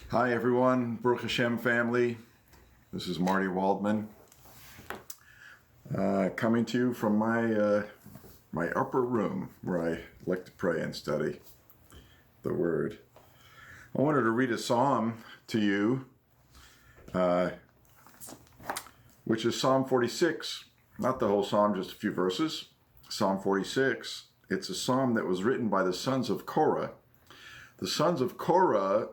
Hi everyone, Baruch HaShem family. This is Marty Waldman, coming to you from my upper room where I like to pray and study the Word. I wanted to read a psalm to you, which is Psalm 46. Not the whole psalm, just a few verses. Psalm 46. It's a psalm that was written by the sons of Korah. The sons of Korah,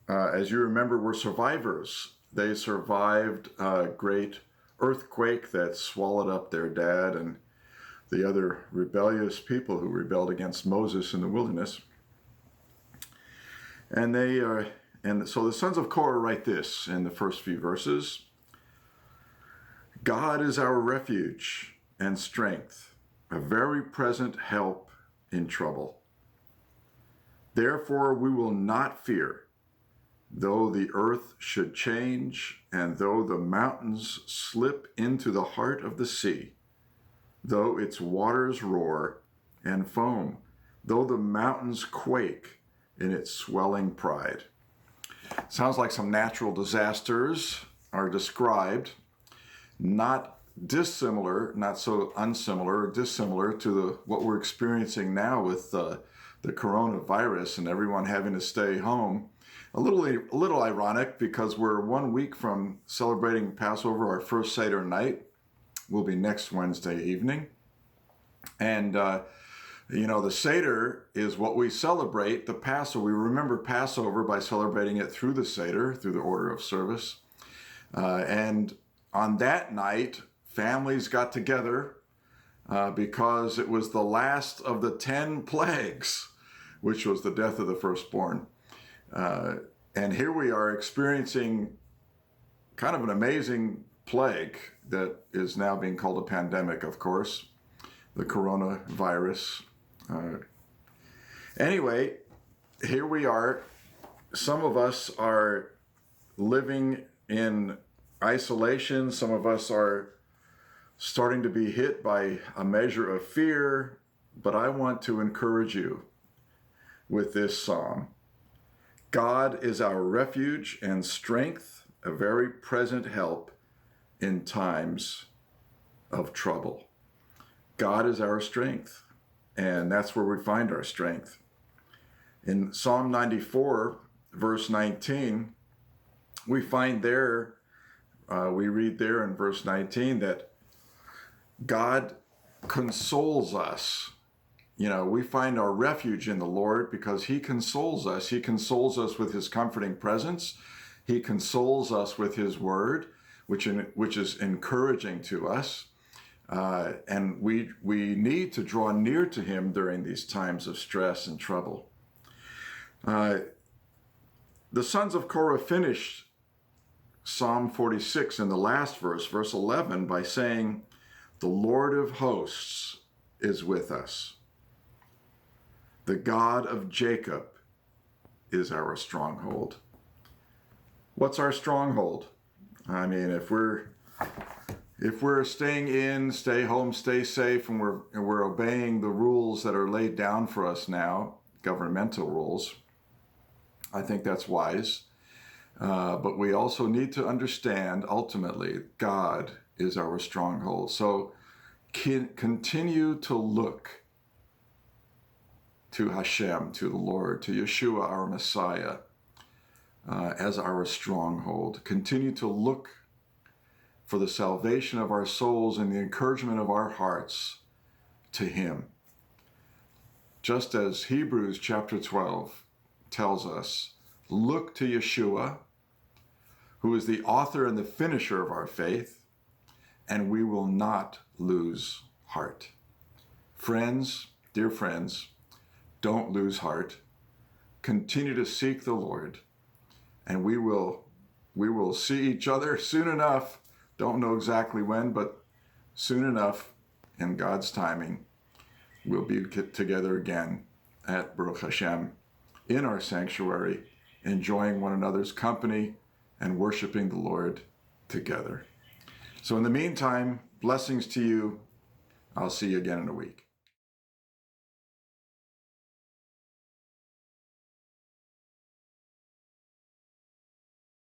as you remember, were survivors. They survived a great earthquake that swallowed up their dad and the other rebellious people who rebelled against Moses in the wilderness. And so the sons of Korah write this in the first few verses. God is our refuge and strength, a very present help in trouble. Therefore we will not fear, though the earth should change, and though the mountains slip into the heart of the sea, though its waters roar and foam, though the mountains quake in its swelling pride. Sounds like some natural disasters are described, not dissimilar, not so unsimilar, dissimilar to what we're experiencing now with the coronavirus and everyone having to stay home. A little ironic because we're 1 week from celebrating Passover. Our first Seder night will be next Wednesday evening. And, the Seder is what we celebrate, the Passover. We remember Passover by celebrating it through the Seder, through the order of service. And on that night, families got together because it was the last of the 10 plagues, which was the death of the firstborn. And here we are experiencing kind of an amazing plague that is now being called a pandemic, of course, the coronavirus. Anyway, here we are. Some of us are living in isolation. Some of us are starting to be hit by a measure of fear. But I want to encourage you with this psalm. God is our refuge and strength, a very present help in times of trouble. God is our strength, and that's where we find our strength. In Psalm 94, verse 19, we find there, we read there in verse 19 that God consoles us. We find our refuge in the Lord because He consoles us. He consoles us with His comforting presence. He consoles us with His word, which is encouraging to us. And we need to draw near to Him during these times of stress and trouble. The sons of Korah finished Psalm 46 in the last verse, verse 11, by saying, "The Lord of hosts is with us. The God of Jacob is our stronghold." What's our stronghold? I mean, if we're staying in, stay home, stay safe, and we're obeying the rules that are laid down for us now, governmental rules, I think that's wise. But we also need to understand, ultimately, God is our stronghold. So continue to look to HaShem, to the Lord, to Yeshua, our Messiah, as our stronghold. Continue to look for the salvation of our souls and the encouragement of our hearts to Him. Just as Hebrews chapter 12 tells us, look to Yeshua, who is the author and the finisher of our faith, and we will not lose heart. Friends, dear friends, don't lose heart. Continue to seek the Lord, and we will see each other soon enough. Don't know exactly when, but soon enough, in God's timing, we'll be together again at Baruch HaShem in our sanctuary, enjoying one another's company and worshiping the Lord together. So in the meantime, blessings to you. I'll see you again in a week.